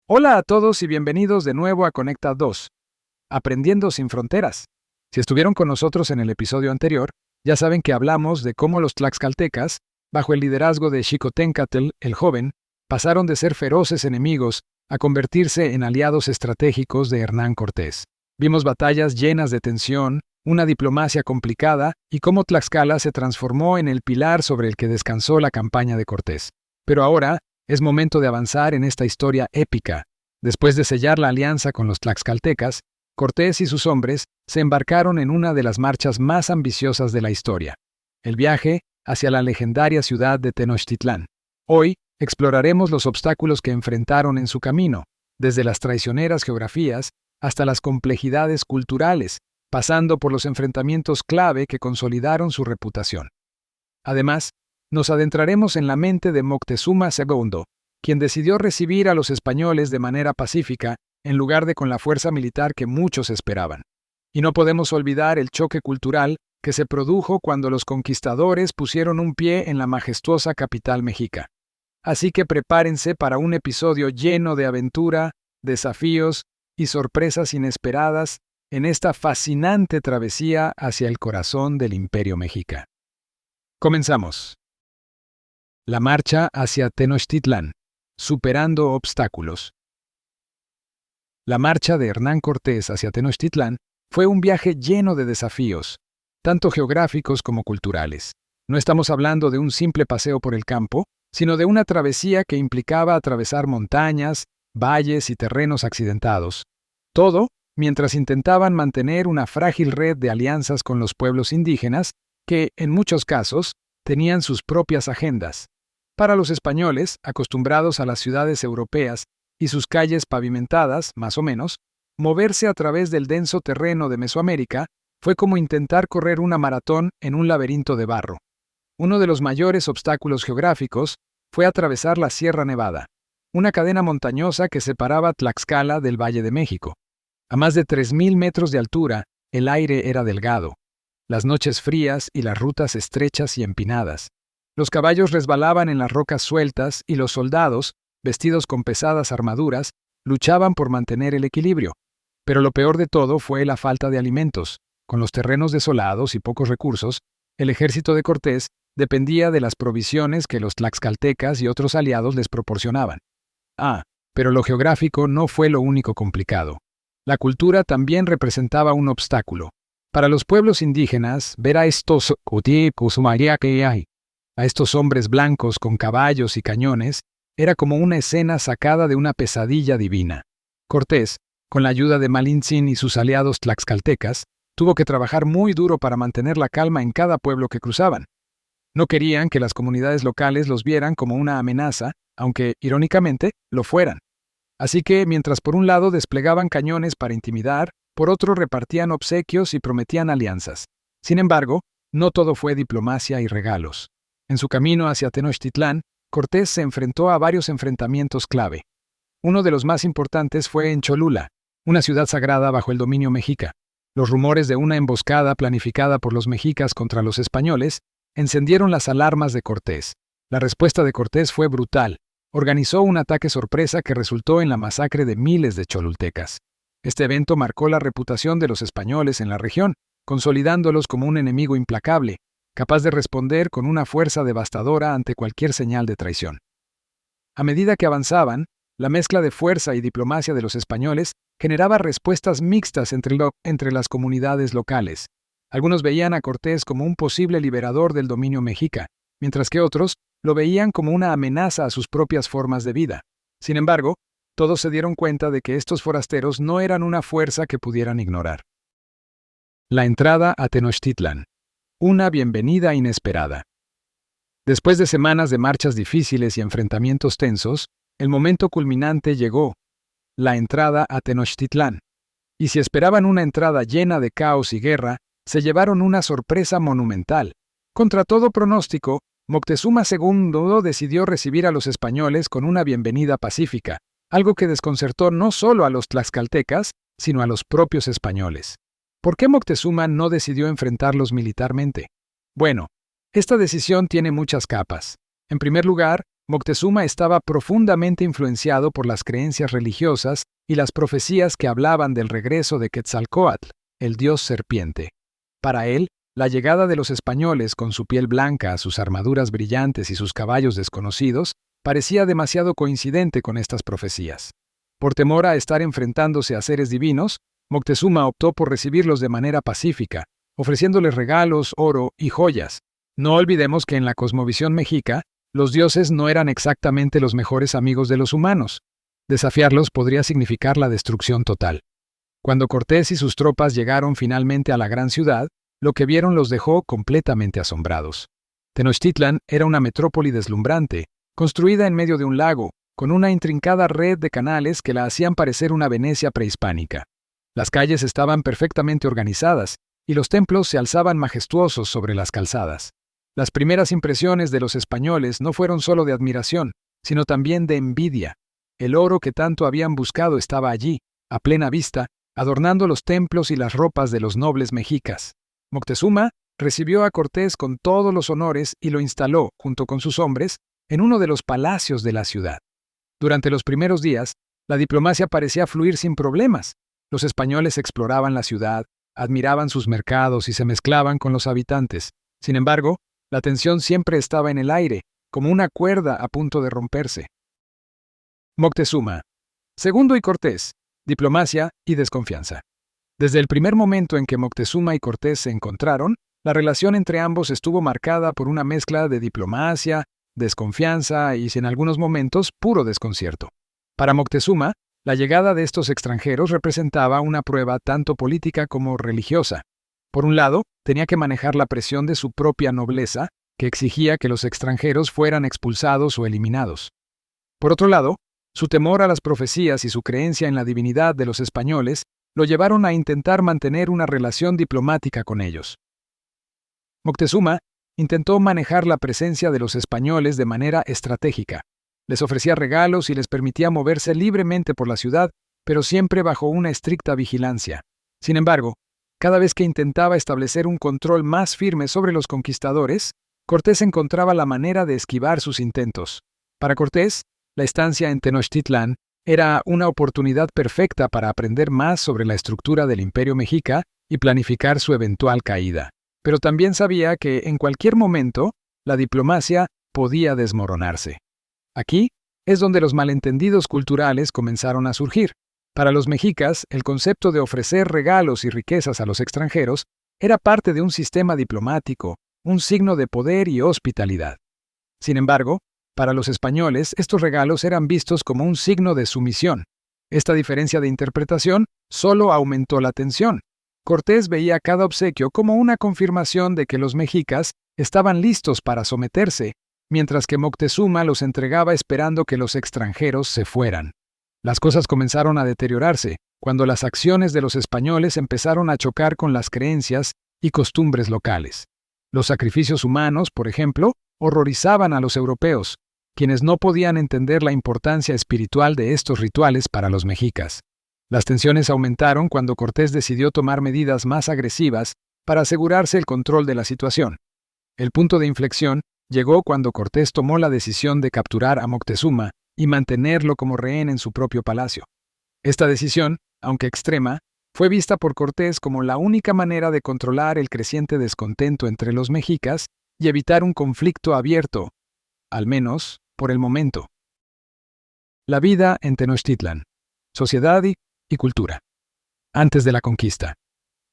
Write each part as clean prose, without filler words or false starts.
Hola a todos y bienvenidos de nuevo a Conecta 2, Aprendiendo sin Fronteras. Si estuvieron con nosotros en el episodio anterior, ya saben que hablamos de cómo los tlaxcaltecas, bajo el liderazgo de Xicoténcatl el Joven, pasaron de ser feroces enemigos a convertirse en aliados estratégicos de Hernán Cortés. Vimos batallas llenas de tensión, una diplomacia complicada y cómo Tlaxcala se transformó en el pilar sobre el que descansó la campaña de Cortés. Pero ahora es momento de avanzar en esta historia épica. Después de sellar la alianza con los tlaxcaltecas, Cortés y sus hombres se embarcaron en una de las marchas más ambiciosas de la historia, el viaje hacia la legendaria ciudad de Tenochtitlán. Hoy exploraremos los obstáculos que enfrentaron en su camino, desde las traicioneras geografías hasta las complejidades culturales, pasando por los enfrentamientos clave que consolidaron su reputación. Además, nos adentraremos en la mente de Moctezuma II, quien decidió recibir a los españoles de manera pacífica en lugar de con la fuerza militar que muchos esperaban. Y no podemos olvidar el choque cultural que se produjo cuando los conquistadores pusieron un pie en la majestuosa capital mexica. Así que prepárense para un episodio lleno de aventura, desafíos y sorpresas inesperadas en esta fascinante travesía hacia el corazón del Imperio Mexica. Comenzamos. La marcha hacia Tenochtitlán, superando obstáculos. La marcha de Hernán Cortés hacia Tenochtitlán fue un viaje lleno de desafíos, tanto geográficos como culturales. No estamos hablando de un simple paseo por el campo, sino de una travesía que implicaba atravesar montañas, valles y terrenos accidentados. Todo mientras intentaban mantener una frágil red de alianzas con los pueblos indígenas que, en muchos casos, tenían sus propias agendas. Para los españoles, acostumbrados a las ciudades europeas y sus calles pavimentadas, más o menos, moverse a través del denso terreno de Mesoamérica fue como intentar correr una maratón en un laberinto de barro. Uno de los mayores obstáculos geográficos fue atravesar la Sierra Nevada, una cadena montañosa que separaba Tlaxcala del Valle de México. A más de 3,000 metros de altura, el aire era delgado, las noches frías y las rutas estrechas y empinadas. Los caballos resbalaban en las rocas sueltas y los soldados, vestidos con pesadas armaduras, luchaban por mantener el equilibrio. Pero lo peor de todo fue la falta de alimentos. Con los terrenos desolados y pocos recursos, el ejército de Cortés dependía de las provisiones que los tlaxcaltecas y otros aliados les proporcionaban. Pero lo geográfico no fue lo único complicado. La cultura también representaba un obstáculo. Para los pueblos indígenas, ver a estos hombres blancos con caballos y cañones era como una escena sacada de una pesadilla divina. Cortés, con la ayuda de Malintzin y sus aliados tlaxcaltecas, tuvo que trabajar muy duro para mantener la calma en cada pueblo que cruzaban. No querían que las comunidades locales los vieran como una amenaza, aunque, irónicamente, lo fueran. Así que, mientras por un lado desplegaban cañones para intimidar, por otro repartían obsequios y prometían alianzas. Sin embargo, no todo fue diplomacia y regalos. En su camino hacia Tenochtitlán, Cortés se enfrentó a varios enfrentamientos clave. Uno de los más importantes fue en Cholula, una ciudad sagrada bajo el dominio mexica. Los rumores de una emboscada planificada por los mexicas contra los españoles encendieron las alarmas de Cortés. La respuesta de Cortés fue brutal. Organizó un ataque sorpresa que resultó en la masacre de miles de cholultecas. Este evento marcó la reputación de los españoles en la región, consolidándolos como un enemigo implacable, capaz de responder con una fuerza devastadora ante cualquier señal de traición. A medida que avanzaban, la mezcla de fuerza y diplomacia de los españoles generaba respuestas mixtas entre las comunidades locales. Algunos veían a Cortés como un posible liberador del dominio mexica, mientras que otros lo veían como una amenaza a sus propias formas de vida. Sin embargo, todos se dieron cuenta de que estos forasteros no eran una fuerza que pudieran ignorar. La entrada a Tenochtitlán. Una bienvenida inesperada. Después de semanas de marchas difíciles y enfrentamientos tensos, el momento culminante llegó: la entrada a Tenochtitlán. Y si esperaban una entrada llena de caos y guerra, se llevaron una sorpresa monumental. Contra todo pronóstico, Moctezuma II decidió recibir a los españoles con una bienvenida pacífica, algo que desconcertó no solo a los tlaxcaltecas, sino a los propios españoles. ¿Por qué Moctezuma no decidió enfrentarlos militarmente? Bueno, esta decisión tiene muchas capas. En primer lugar, Moctezuma estaba profundamente influenciado por las creencias religiosas y las profecías que hablaban del regreso de Quetzalcóatl, el dios serpiente. Para él, la llegada de los españoles con su piel blanca, sus armaduras brillantes y sus caballos desconocidos parecía demasiado coincidente con estas profecías. Por temor a estar enfrentándose a seres divinos, Moctezuma optó por recibirlos de manera pacífica, ofreciéndoles regalos, oro y joyas. No olvidemos que en la cosmovisión mexica, los dioses no eran exactamente los mejores amigos de los humanos. Desafiarlos podría significar la destrucción total. Cuando Cortés y sus tropas llegaron finalmente a la gran ciudad, lo que vieron los dejó completamente asombrados. Tenochtitlan era una metrópoli deslumbrante, construida en medio de un lago, con una intrincada red de canales que la hacían parecer una Venecia prehispánica. Las calles estaban perfectamente organizadas, y los templos se alzaban majestuosos sobre las calzadas. Las primeras impresiones de los españoles no fueron solo de admiración, sino también de envidia. El oro que tanto habían buscado estaba allí, a plena vista, adornando los templos y las ropas de los nobles mexicas. Moctezuma recibió a Cortés con todos los honores y lo instaló, junto con sus hombres, en uno de los palacios de la ciudad. Durante los primeros días, la diplomacia parecía fluir sin problemas. Los españoles exploraban la ciudad, admiraban sus mercados y se mezclaban con los habitantes. Sin embargo, la tensión siempre estaba en el aire, como una cuerda a punto de romperse. Moctezuma. Segundo y Cortés. Diplomacia y desconfianza. Desde el primer momento en que Moctezuma y Cortés se encontraron, la relación entre ambos estuvo marcada por una mezcla de diplomacia, desconfianza y, en algunos momentos, puro desconcierto. Para Moctezuma, la llegada de estos extranjeros representaba una prueba tanto política como religiosa. Por un lado, tenía que manejar la presión de su propia nobleza, que exigía que los extranjeros fueran expulsados o eliminados. Por otro lado, su temor a las profecías y su creencia en la divinidad de los españoles lo llevaron a intentar mantener una relación diplomática con ellos. Moctezuma intentó manejar la presencia de los españoles de manera estratégica. Les ofrecía regalos y les permitía moverse libremente por la ciudad, pero siempre bajo una estricta vigilancia. Sin embargo, cada vez que intentaba establecer un control más firme sobre los conquistadores, Cortés encontraba la manera de esquivar sus intentos. Para Cortés, la estancia en Tenochtitlán era una oportunidad perfecta para aprender más sobre la estructura del Imperio Mexica y planificar su eventual caída. Pero también sabía que, en cualquier momento, la diplomacia podía desmoronarse. Aquí es donde los malentendidos culturales comenzaron a surgir. Para los mexicas, el concepto de ofrecer regalos y riquezas a los extranjeros era parte de un sistema diplomático, un signo de poder y hospitalidad. Sin embargo, para los españoles, estos regalos eran vistos como un signo de sumisión. Esta diferencia de interpretación solo aumentó la tensión. Cortés veía cada obsequio como una confirmación de que los mexicas estaban listos para someterse, mientras que Moctezuma los entregaba esperando que los extranjeros se fueran. Las cosas comenzaron a deteriorarse cuando las acciones de los españoles empezaron a chocar con las creencias y costumbres locales. Los sacrificios humanos, por ejemplo, horrorizaban a los europeos, quienes no podían entender la importancia espiritual de estos rituales para los mexicas. Las tensiones aumentaron cuando Cortés decidió tomar medidas más agresivas para asegurarse el control de la situación. El punto de inflexión llegó cuando Cortés tomó la decisión de capturar a Moctezuma y mantenerlo como rehén en su propio palacio. Esta decisión, aunque extrema, fue vista por Cortés como la única manera de controlar el creciente descontento entre los mexicas y evitar un conflicto abierto, al menos por el momento. La vida en Tenochtitlan, sociedad y cultura. Antes de la conquista.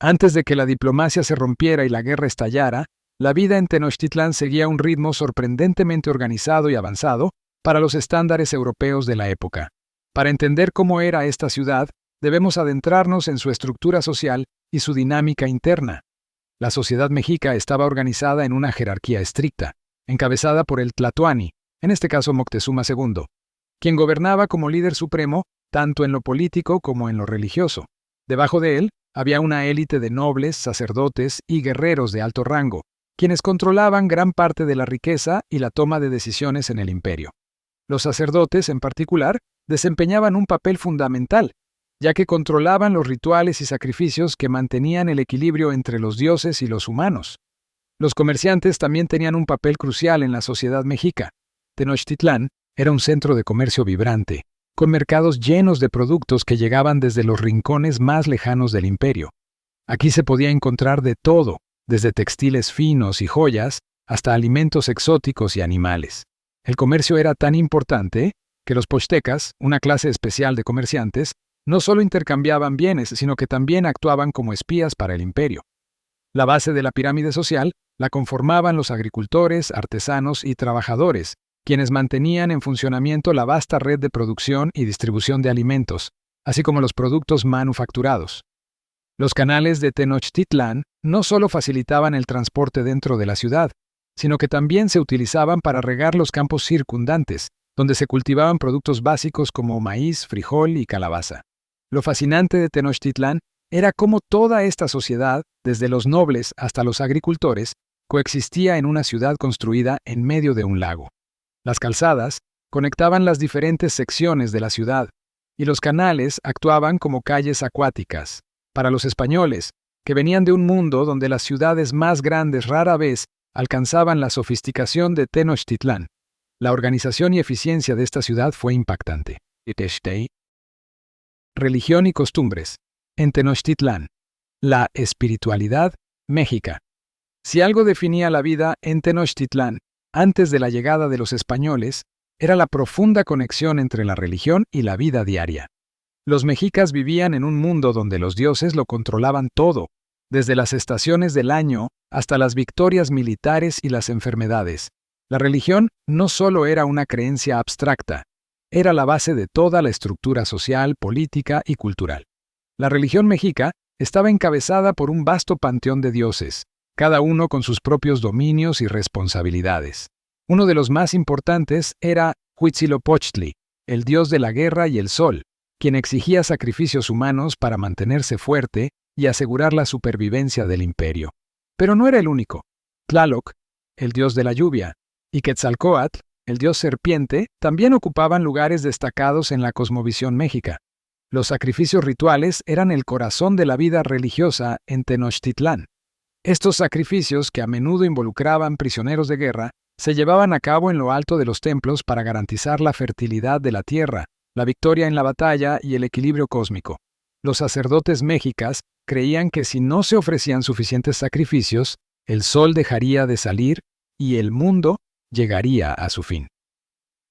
Antes de que la diplomacia se rompiera y la guerra estallara, la vida en Tenochtitlan seguía un ritmo sorprendentemente organizado y avanzado para los estándares europeos de la época. Para entender cómo era esta ciudad, debemos adentrarnos en su estructura social y su dinámica interna. La sociedad mexica estaba organizada en una jerarquía estricta, encabezada por el Tlatoani, en este caso Moctezuma II, quien gobernaba como líder supremo tanto en lo político como en lo religioso. Debajo de él había una élite de nobles, sacerdotes y guerreros de alto rango, quienes controlaban gran parte de la riqueza y la toma de decisiones en el imperio. Los sacerdotes, en particular, desempeñaban un papel fundamental, ya que controlaban los rituales y sacrificios que mantenían el equilibrio entre los dioses y los humanos. Los comerciantes también tenían un papel crucial en la sociedad mexica. Tenochtitlán era un centro de comercio vibrante, con mercados llenos de productos que llegaban desde los rincones más lejanos del imperio. Aquí se podía encontrar de todo, desde textiles finos y joyas hasta alimentos exóticos y animales. El comercio era tan importante que los pochtecas, una clase especial de comerciantes, no solo intercambiaban bienes, sino que también actuaban como espías para el imperio. La base de la pirámide social la conformaban los agricultores, artesanos y trabajadores, quienes mantenían en funcionamiento la vasta red de producción y distribución de alimentos, así como los productos manufacturados. Los canales de Tenochtitlán no solo facilitaban el transporte dentro de la ciudad, sino que también se utilizaban para regar los campos circundantes, donde se cultivaban productos básicos como maíz, frijol y calabaza. Lo fascinante de Tenochtitlán era cómo toda esta sociedad, desde los nobles hasta los agricultores, coexistía en una ciudad construida en medio de un lago. Las calzadas conectaban las diferentes secciones de la ciudad, y los canales actuaban como calles acuáticas. Para los españoles, que venían de un mundo donde las ciudades más grandes rara vez alcanzaban la sofisticación de Tenochtitlán, la organización y eficiencia de esta ciudad fue impactante. Religión y costumbres. En Tenochtitlán. La espiritualidad méxica. Si algo definía la vida en Tenochtitlán antes de la llegada de los españoles, era la profunda conexión entre la religión y la vida diaria. Los mexicas vivían en un mundo donde los dioses lo controlaban todo, desde las estaciones del año hasta las victorias militares y las enfermedades. La religión no solo era una creencia abstracta, era la base de toda la estructura social, política y cultural. La religión mexica estaba encabezada por un vasto panteón de dioses, cada uno con sus propios dominios y responsabilidades. Uno de los más importantes era Huitzilopochtli, el dios de la guerra y el sol, quien exigía sacrificios humanos para mantenerse fuerte y asegurar la supervivencia del imperio. Pero no era el único. Tlaloc, el dios de la lluvia, y Quetzalcóatl, el dios serpiente, también ocupaban lugares destacados en la cosmovisión mexica. Los sacrificios rituales eran el corazón de la vida religiosa en Tenochtitlán. Estos sacrificios, que a menudo involucraban prisioneros de guerra, se llevaban a cabo en lo alto de los templos para garantizar la fertilidad de la tierra, la victoria en la batalla y el equilibrio cósmico. Los sacerdotes mexicas creían que si no se ofrecían suficientes sacrificios, el sol dejaría de salir y el mundo llegaría a su fin.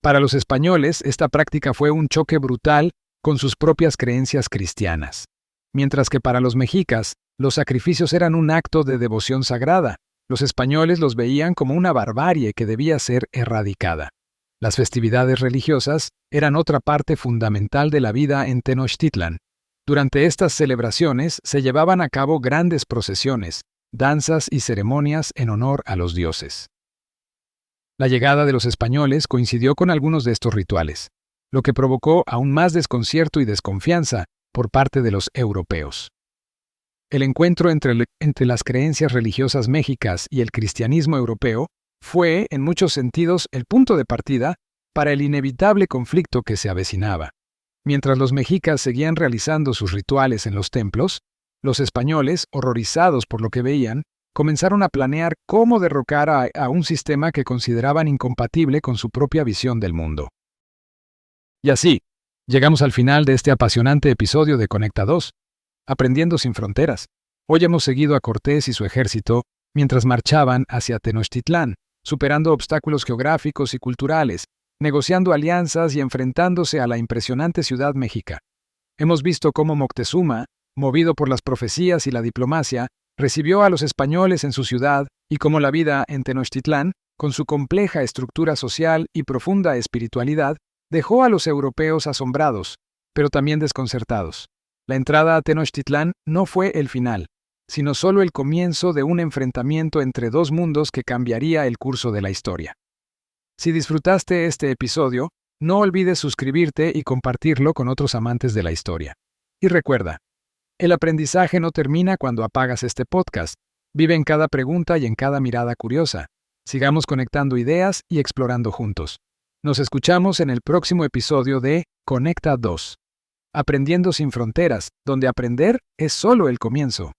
Para los españoles, esta práctica fue un choque brutal con sus propias creencias cristianas. Mientras que para los mexicas, los sacrificios eran un acto de devoción sagrada, los españoles los veían como una barbarie que debía ser erradicada. Las festividades religiosas eran otra parte fundamental de la vida en Tenochtitlán. Durante estas celebraciones se llevaban a cabo grandes procesiones, danzas y ceremonias en honor a los dioses. La llegada de los españoles coincidió con algunos de estos rituales, lo que provocó aún más desconcierto y desconfianza por parte de los europeos. El encuentro entre las creencias religiosas mexicas y el cristianismo europeo fue, en muchos sentidos, el punto de partida para el inevitable conflicto que se avecinaba. Mientras los mexicas seguían realizando sus rituales en los templos, los españoles, horrorizados por lo que veían, comenzaron a planear cómo derrocar a un sistema que consideraban incompatible con su propia visión del mundo. Y así, llegamos al final de este apasionante episodio de Conecta 2, Aprendiendo sin Fronteras. Hoy hemos seguido a Cortés y su ejército mientras marchaban hacia Tenochtitlán, superando obstáculos geográficos y culturales, negociando alianzas y enfrentándose a la impresionante ciudad mexica. Hemos visto cómo Moctezuma, movido por las profecías y la diplomacia, recibió a los españoles en su ciudad y cómo la vida en Tenochtitlán, con su compleja estructura social y profunda espiritualidad, dejó a los europeos asombrados, pero también desconcertados. La entrada a Tenochtitlán no fue el final, sino solo el comienzo de un enfrentamiento entre dos mundos que cambiaría el curso de la historia. Si disfrutaste este episodio, no olvides suscribirte y compartirlo con otros amantes de la historia. Y recuerda, el aprendizaje no termina cuando apagas este podcast. Vive en cada pregunta y en cada mirada curiosa. Sigamos conectando ideas y explorando juntos. Nos escuchamos en el próximo episodio de Conecta 2. Aprendiendo sin fronteras, donde aprender es solo el comienzo.